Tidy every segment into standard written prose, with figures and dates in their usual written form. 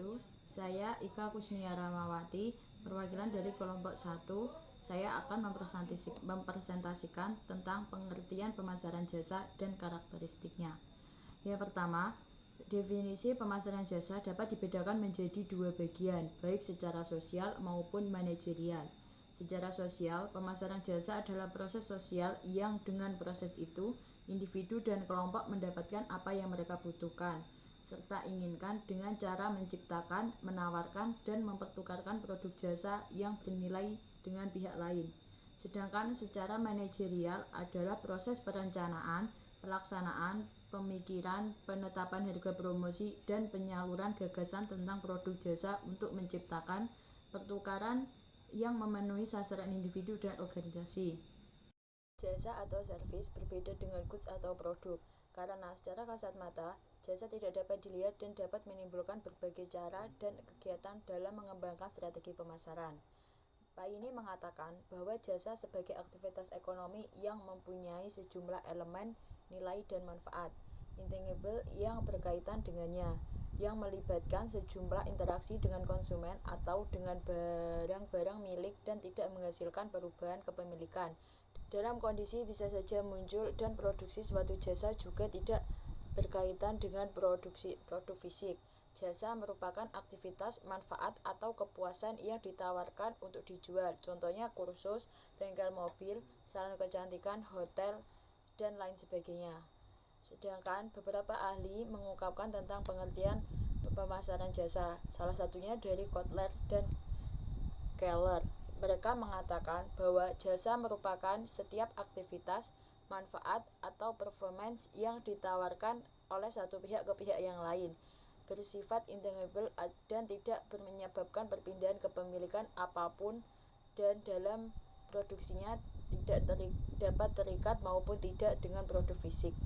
wabarakatuh. Saya Ika Kusnia Ramawati, perwakilan dari kelompok 1. Saya akan mempresentasikan tentang pengertian pemasaran jasa dan karakteristiknya. Yang pertama, definisi pemasaran jasa dapat dibedakan menjadi dua bagian, baik secara sosial maupun manajerial. Secara sosial, pemasaran jasa adalah proses sosial yang dengan proses itu, individu dan kelompok mendapatkan apa yang mereka butuhkan, serta inginkan dengan cara menciptakan, menawarkan, dan mempertukarkan produk jasa yang bernilai dengan pihak lain. Sedangkan secara manajerial adalah proses perencanaan, pelaksanaan, pemikiran, penetapan harga promosi, dan penyaluran gagasan tentang produk jasa untuk menciptakan pertukaran yang memenuhi sasaran individu dan organisasi. Jasa atau servis berbeda dengan goods atau produk, karena secara kasat mata, jasa tidak dapat dilihat dan dapat menimbulkan berbagai cara dan kegiatan dalam mengembangkan strategi pemasaran. Pak ini mengatakan bahwa jasa sebagai aktivitas ekonomi yang mempunyai sejumlah elemen, nilai, dan manfaat intangible yang berkaitan dengannya, yang melibatkan sejumlah interaksi dengan konsumen atau dengan barang-barang milik dan tidak menghasilkan perubahan kepemilikan. Dalam kondisi bisa saja muncul dan produksi suatu jasa juga tidak berkaitan dengan produk fisik. Jasa merupakan aktivitas, manfaat, atau kepuasan yang ditawarkan untuk dijual. Contohnya kursus, bengkel mobil, salon kecantikan, hotel, dan lain sebagainya. Sedangkan beberapa ahli mengungkapkan tentang pengertian pemasaran jasa, salah satunya dari Kotler dan Keller. Mereka mengatakan bahwa jasa merupakan setiap aktivitas, manfaat, atau performance yang ditawarkan oleh satu pihak ke pihak yang lain, bersifat intangible dan tidak menyebabkan perpindahan kepemilikan apapun, dan dalam produksinya tidak dapat terikat maupun tidak dengan produk fisik.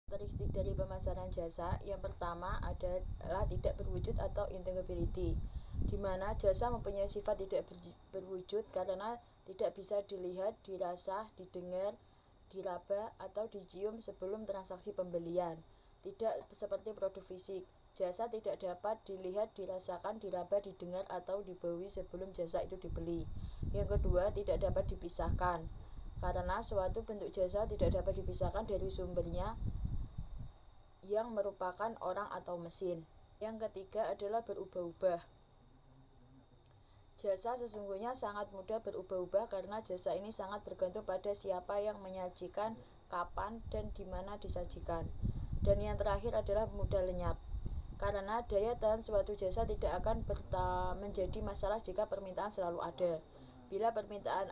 Karakteristik dari pemasaran jasa yang pertama adalah tidak berwujud atau intangibility, di mana jasa mempunyai sifat tidak berwujud karena tidak bisa dilihat, dirasa, didengar, diraba, atau dicium sebelum transaksi pembelian. Tidak seperti produk fisik, jasa tidak dapat dilihat, dirasakan, diraba, didengar, atau dibaui sebelum jasa itu dibeli. Yang kedua, tidak dapat dipisahkan, karena suatu bentuk jasa tidak dapat dipisahkan dari sumbernya yang merupakan orang atau mesin. Yang ketiga adalah berubah-ubah. Jasa sesungguhnya sangat mudah berubah-ubah karena jasa ini sangat bergantung pada siapa yang menyajikan, kapan, dan di mana disajikan. Dan yang terakhir adalah mudah lenyap, karena daya tahan suatu jasa tidak akan menjadi masalah jika permintaan selalu ada. Bila permintaan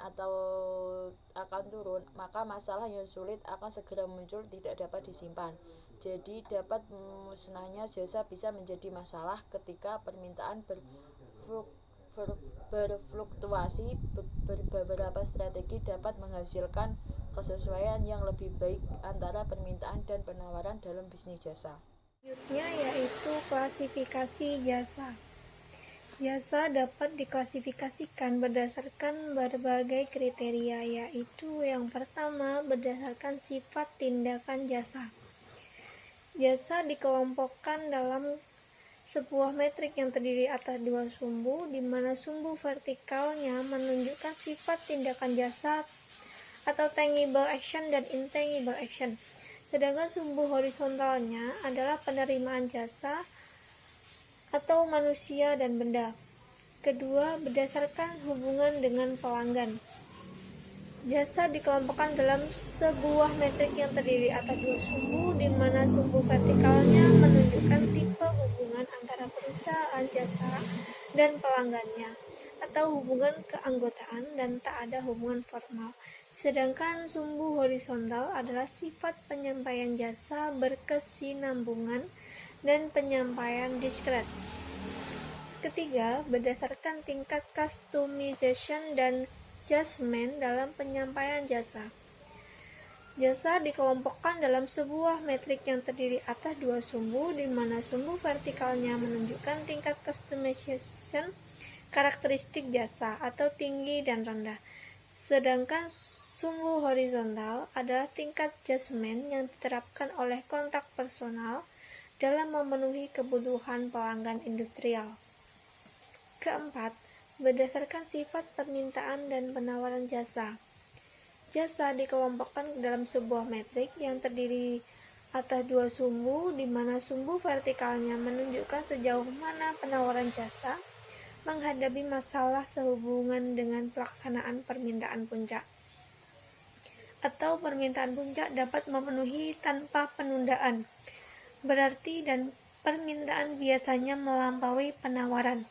akan turun, maka masalah yang sulit akan segera muncul, tidak dapat disimpan. Jadi dapat musnahnya jasa bisa menjadi masalah ketika permintaan berfluktuasi. Beberapa strategi dapat menghasilkan kesesuaian yang lebih baik antara permintaan dan penawaran dalam bisnis jasa. Selanjutnya yaitu klasifikasi jasa. Jasa dapat diklasifikasikan berdasarkan berbagai kriteria, yaitu yang pertama berdasarkan sifat tindakan jasa. Jasa dikelompokkan dalam sebuah metrik yang terdiri atas dua sumbu, di mana sumbu vertikalnya menunjukkan sifat tindakan jasa atau tangible action dan intangible action. Sedangkan sumbu horizontalnya adalah penerimaan jasa atau manusia dan benda. Kedua, berdasarkan hubungan dengan pelanggan. Jasa dikelompokkan dalam sebuah metrik yang terdiri atas dua sumbu, di mana sumbu vertikalnya menunjukkan tipe hubungan antara perusahaan jasa dan pelanggannya, atau hubungan keanggotaan dan tak ada hubungan formal. Sedangkan sumbu horizontal adalah sifat penyampaian jasa berkesinambungan dan penyampaian diskret. Ketiga, berdasarkan tingkat customization dan judgment dalam penyampaian jasa. Jasa dikelompokkan dalam sebuah metrik yang terdiri atas dua sumbu, di mana sumbu vertikalnya menunjukkan tingkat customization karakteristik jasa atau tinggi dan rendah. Sedangkan sumbu horizontal adalah tingkat judgment yang diterapkan oleh kontak personal dalam memenuhi kebutuhan pelanggan industrial. Keempat, berdasarkan sifat permintaan dan penawaran jasa. Jasa dikelompokkan dalam sebuah metrik yang terdiri atas dua sumbu, di mana sumbu vertikalnya menunjukkan sejauh mana penawaran jasa menghadapi masalah sehubungan dengan pelaksanaan permintaan puncak, atau permintaan puncak dapat memenuhi tanpa penundaan, berarti dan permintaan biasanya melampaui penawaran.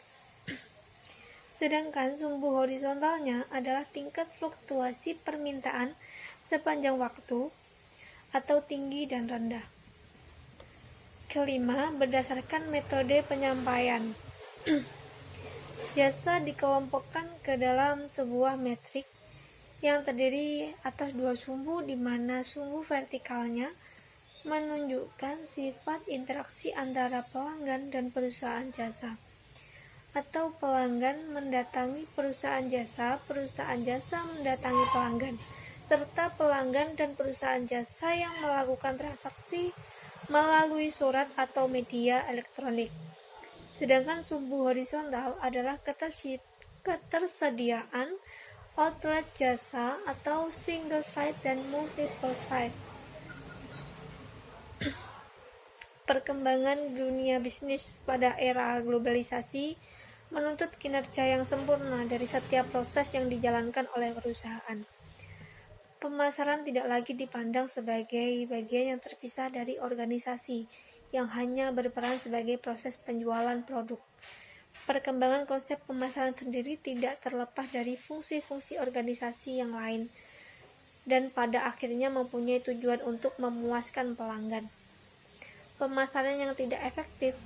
Sedangkan sumbu horizontalnya adalah tingkat fluktuasi permintaan sepanjang waktu atau tinggi dan rendah. Kelima, berdasarkan metode penyampaian. Jasa dikelompokkan ke dalam sebuah metrik yang terdiri atas dua sumbu, di mana sumbu vertikalnya menunjukkan sifat interaksi antara pelanggan dan perusahaan jasa, atau pelanggan mendatangi perusahaan jasa mendatangi pelanggan, serta pelanggan dan perusahaan jasa yang melakukan transaksi melalui surat atau media elektronik. Sedangkan sumbu horizontal adalah ketersediaan outlet jasa atau single site dan multiple site. Perkembangan dunia bisnis pada era globalisasi menuntut kinerja yang sempurna dari setiap proses yang dijalankan oleh perusahaan. Pemasaran tidak lagi dipandang sebagai bagian yang terpisah dari organisasi yang hanya berperan sebagai proses penjualan produk. Perkembangan konsep pemasaran sendiri tidak terlepas dari fungsi-fungsi organisasi yang lain, dan pada akhirnya mempunyai tujuan untuk memuaskan pelanggan. Pemasaran yang tidak efektif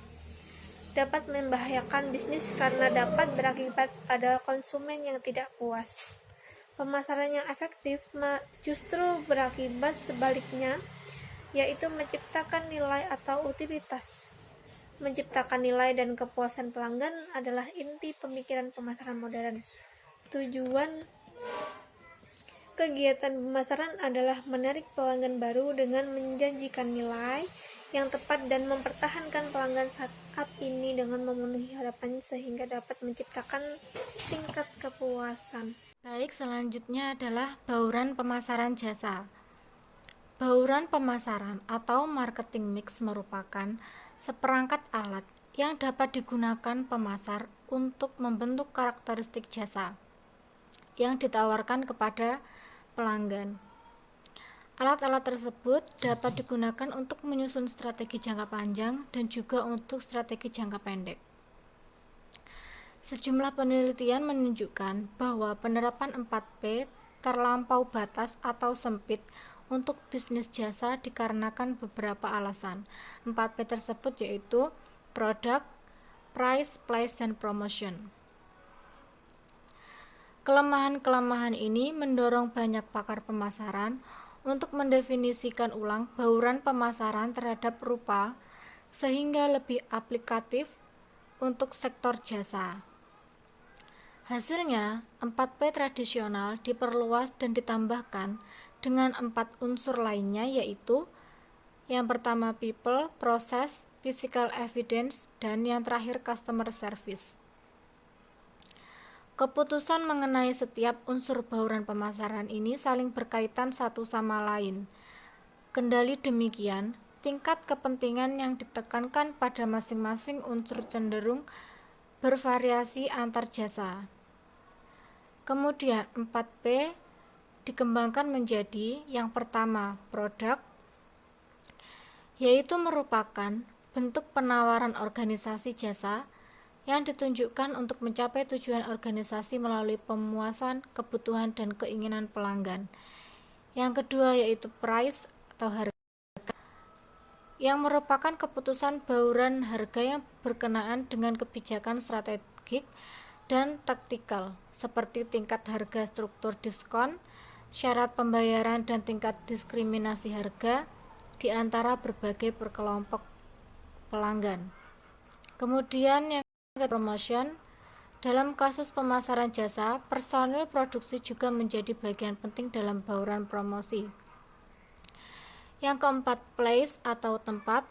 dapat membahayakan bisnis karena dapat berakibat pada konsumen yang tidak puas. Pemasaran yang efektif justru berakibat sebaliknya, yaitu menciptakan nilai atau utilitas. Menciptakan nilai dan kepuasan pelanggan adalah inti pemikiran pemasaran modern. Tujuan kegiatan pemasaran adalah menarik pelanggan baru dengan menjanjikan nilai yang tepat dan mempertahankan pelanggan saat ini dengan memenuhi harapannya sehingga dapat menciptakan tingkat kepuasan. Baik, selanjutnya adalah bauran pemasaran jasa. Bauran pemasaran atau marketing mix merupakan seperangkat alat yang dapat digunakan pemasar untuk membentuk karakteristik jasa yang ditawarkan kepada pelanggan. Alat-alat tersebut dapat digunakan untuk menyusun strategi jangka panjang dan juga untuk strategi jangka pendek. Sejumlah penelitian menunjukkan bahwa penerapan 4P terlampau batas atau sempit untuk bisnis jasa dikarenakan beberapa alasan. 4P tersebut yaitu product, price, place, dan promotion. Kelemahan-kelemahan ini mendorong banyak pakar pemasaran untuk mendefinisikan ulang bauran pemasaran terhadap rupa sehingga lebih aplikatif untuk sektor jasa. Hasilnya, 4P tradisional diperluas dan ditambahkan dengan 4 unsur lainnya, yaitu yang pertama people, process, physical evidence, dan yang terakhir customer service. Keputusan mengenai setiap unsur bauran pemasaran ini saling berkaitan satu sama lain. Kendali demikian, tingkat kepentingan yang ditekankan pada masing-masing unsur cenderung bervariasi antar jasa. Kemudian 4P dikembangkan menjadi yang pertama produk, yaitu merupakan bentuk penawaran organisasi jasa yang ditunjukkan untuk mencapai tujuan organisasi melalui pemuasan kebutuhan dan keinginan pelanggan. Yang kedua yaitu price atau harga, yang merupakan keputusan bauran harga yang berkenaan dengan kebijakan strategik dan taktikal, seperti tingkat harga, struktur diskon, syarat pembayaran, dan tingkat diskriminasi harga di antara berbagai berkelompok pelanggan. Kemudian yang promotion. Dalam kasus pemasaran jasa, personil produksi juga menjadi bagian penting dalam bauran promosi. Yang keempat, place atau tempat.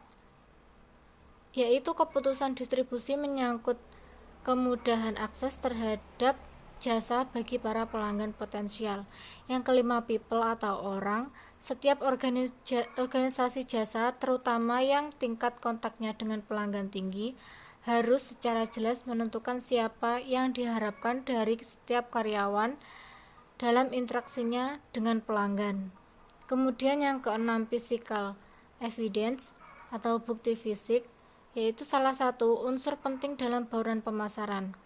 yaitu keputusan distribusi menyangkut kemudahan akses terhadap jasa bagi para pelanggan potensial. Yang kelima, people atau orang. Setiap organisasi jasa, terutama yang tingkat kontaknya dengan pelanggan tinggi, harus secara jelas menentukan siapa yang diharapkan dari setiap karyawan dalam interaksinya dengan pelanggan. Kemudian yang keenam, physical evidence atau bukti fisik, yaitu salah satu unsur penting dalam bauran pemasaran.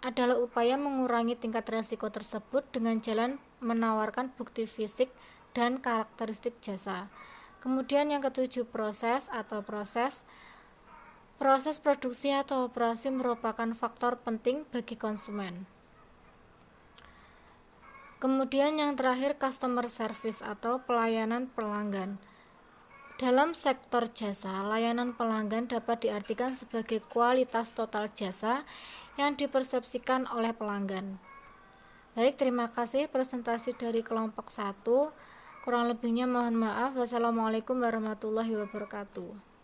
Adalah upaya mengurangi tingkat risiko tersebut dengan jalan menawarkan bukti fisik dan karakteristik jasa. Kemudian yang ketujuh, proses produksi atau operasi merupakan faktor penting bagi konsumen. Kemudian yang terakhir, customer service atau pelayanan pelanggan. Dalam sektor jasa, layanan pelanggan dapat diartikan sebagai kualitas total jasa yang dipersepsikan oleh pelanggan. Baik, terima kasih presentasi dari kelompok 1. Kurang lebihnya mohon maaf. Wassalamualaikum warahmatullahi wabarakatuh.